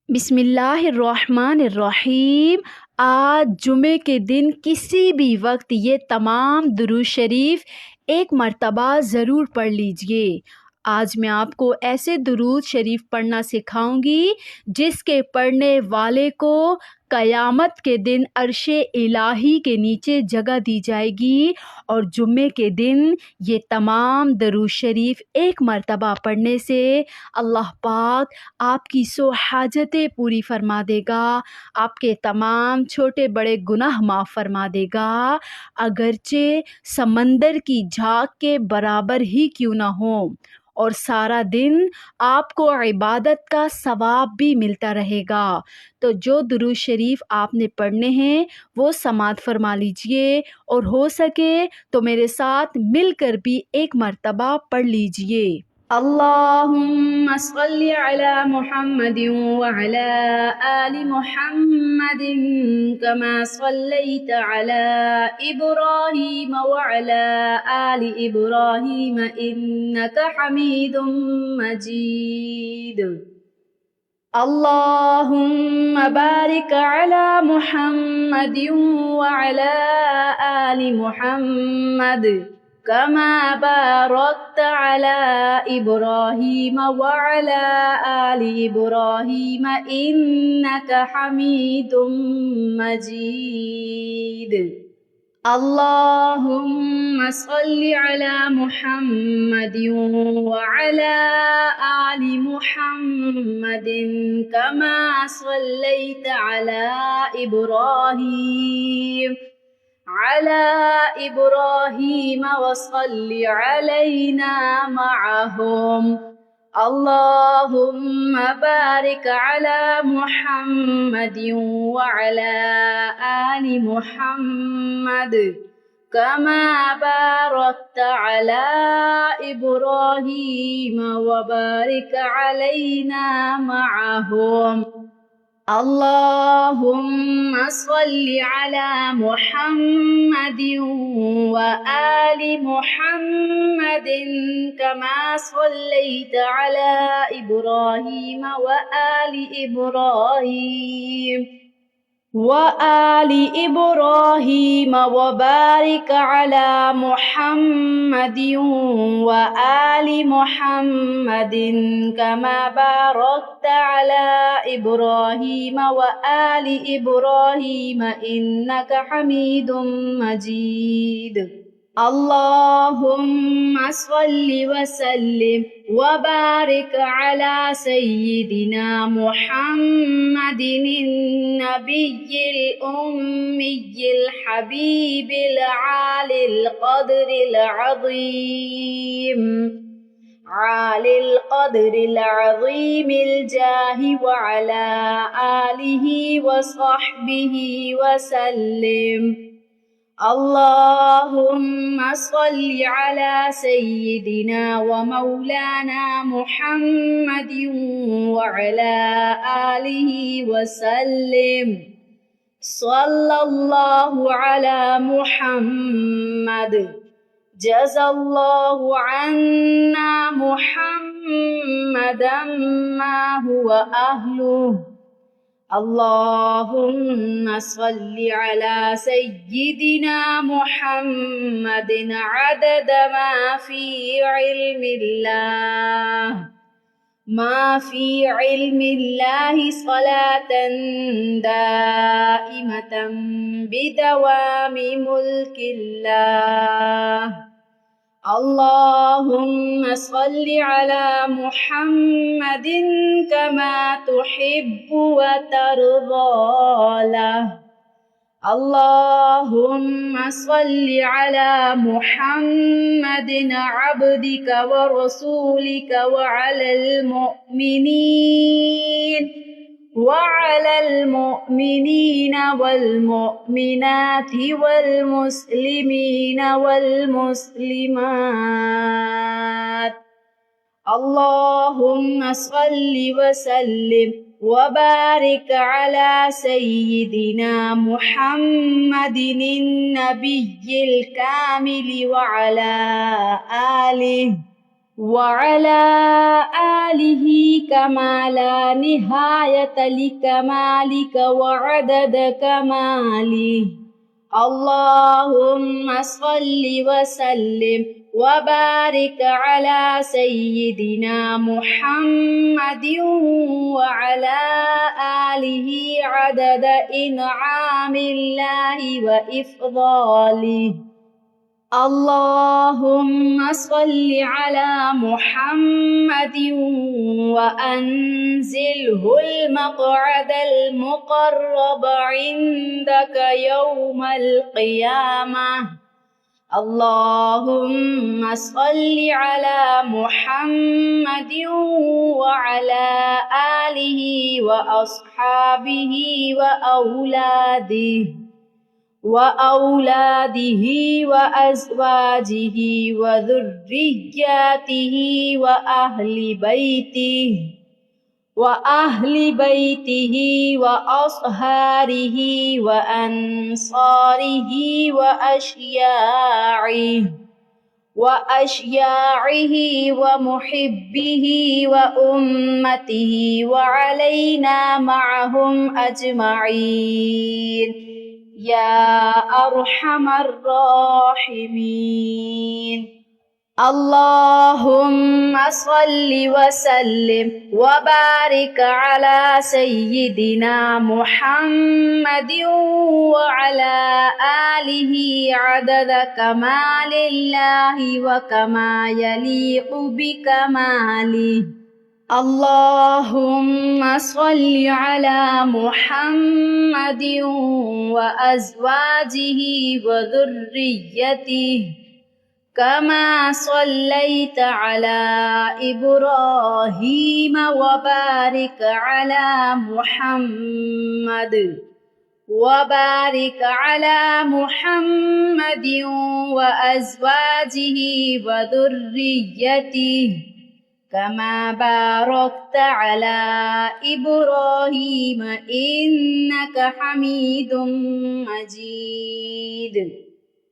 बिस्मिल्लाहिर्रहमानिर्रहीम। आज जुमे के दिन किसी भी वक्त ये तमाम दुरूद शरीफ एक मर्तबा ज़रूर पढ़ लीजिए। आज मैं आपको ऐसे दुरूद शरीफ पढ़ना सिखाऊंगी जिसके पढ़ने वाले को क़यामत के दिन अर्शे इलाही के नीचे जगह दी जाएगी। और जुम्मे के दिन ये तमाम दुरूद शरीफ एक मर्तबा पढ़ने से अल्लाह पाक आपकी सो हाजतें पूरी फरमा देगा, आपके तमाम छोटे बड़े गुनाह माफ़ फरमा देगा, अगरचे समंदर की झाग के बराबर ही क्यों ना हो। और सारा दिन आपको इबादत का सवाब भी मिलता रहेगा। तो जो दुरूद शरीफ आपने पढ़ने हैं वो समात फरमा लीजिए, और हो सके तो मेरे साथ मिलकर भी एक मर्तबा पढ़ लीजिए। अल्लाहुम्मा सल्लि अला मुहम्मदिन व अला आलि मुहम्मदिन कमा सल्लैत अला इब्राहीम व अला आलि इब्राहीम इन्नका हमीदुम मजीद। अल्लाहुम्मा बारिक अला मुहम्मदिन व अला आलि मुहम्मद कमा बारकत अला इब्राहीम व अला आलि इब्राहीम इन्नका हमीदुम मजीद। अल्लाहुम्मा सल्लि अला मुहम्मदिन व अला आलि मुहम्मदिन कमा सल्लैत अला इब्राहीम व सल्लि अलैना मअहुम। अल्लाहुम्मा बारिक अला मुहम्मदिन व अला आलि मुहम्मद कमा बारकत अला इब्राहीम व बारिक अलैना मअहुम। अल्लाहुम्मा सल्लि अला मुहम्मदिन व आलि मुहम्मदिन कमा सल्लैत अला इब्राहीम व आलि इब्राहीम व बारिक अला मुहम्मदिन व आलि मुहम्मदिन कमा बारकत अला इब्राहीम व आलि इब्राहीम इन्नका हमीदुम मजीद। अल्लाहुम्मा सल्लि व सल्लिम व बारिक अला सय्यिदिना मुहम्मदिन नबिय्यिल उम्मिय्यिल हबीबिल आलिल क़द्रिल अज़ीमिल जाहि व अला आलिहि व सहबिहि व सल्लिम। अल्लाहुम्मा सल्लि अला सय्यिदिना व मौलाना मुहम्मदिन व अला आलिहि व सल्लिम। सल्लल्लाहु अला मुहम्मद। जज़ल्लाहु अन्ना मुहम्मदन मा हुवा अहलुहु। अल्लाहुम्मा सल्लि अला सय्यिदिना मुहम्मदिन अदद मा फी इल्मिल्लाहि सलातन दाइमतन बिदवामि मुल्किल्लाह। अल्लाहुम्मा सल्लि अला मुहम्मदिन कमा तुहिब्बु व तर्ज़ा। अल्लाहुम्मा सल्लि अला मुहम्मदिन अब्दिका व रसूलिका व अलल मुमिनीन वल मुमिनाति वल मुस्लिमीन वल मुस्लिमात। अल्लाहुम्मा सल्लि व सल्लिम व बारिक अला सय्यिदिना मुहम्मदिन नबिय्यिल कामिल व अला आलिहि وعلى آله كما لا نهاية لكمالك وعدد كماله. اللهم صل وسلم وبارك على سيدنا محمد وعلى آله عدد إنعام الله وإفضاله. اللهم صل على محمد وأنزله المقعد المقرب عندك يوم القيامة. اللهم صل على محمد وعلى آله وأصحابه وأولاده وأزواجه وذرياته وأهل بيته وأصهاره وأنصاره وأشياعه ومحبه وأمته وعلينا معهم أجمعين يا أرحم الراحمين. اللهم صل وسلم وبارك على سيدنا محمد وعلى آله عدد كمال الله وكما يليق بكماله. اللهم صل على محمد وأزواجه وذريته كما صليت على إبراهيم وبارك على محمد وأزواجه وذريته كما باركت على إبراهيم إنك حميد مجيد.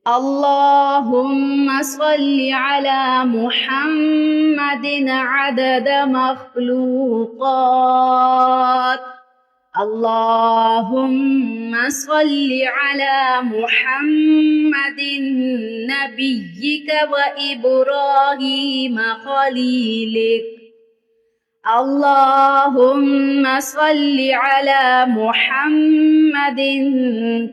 اللهم صل على محمد عدد مخلوقات. اللهم صل على محمد نبيك وإبراهيم خليلك. اللهم صل على محمد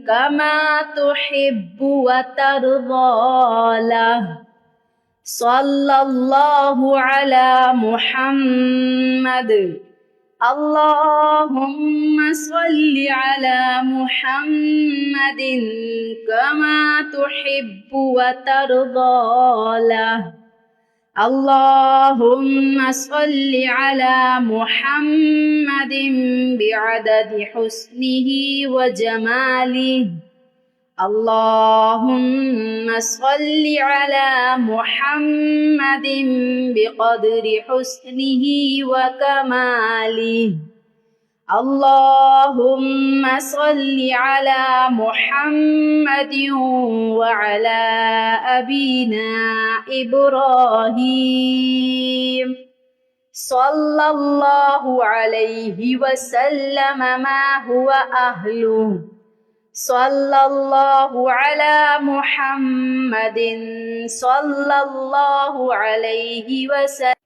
كما تحب وترضى له. صلى الله على محمد. اللهم صل على محمد كما تحب وترضى له. اللهم صل على محمد بعدد حسنه وجماله. اللهم صل على محمد بقدر حسنه وكماله. اللهم صل على محمد وعلى أبينا إبراهيم صلى الله عليه وسلم ما هو أهله. صلى الله على محمد صلى الله عليه وسلم.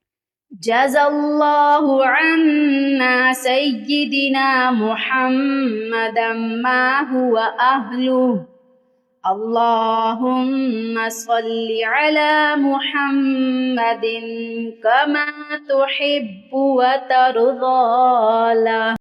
جزى الله عنا سيدنا محمدا ما هو أهله. اللهم صل على محمد كما تحب وترضى له.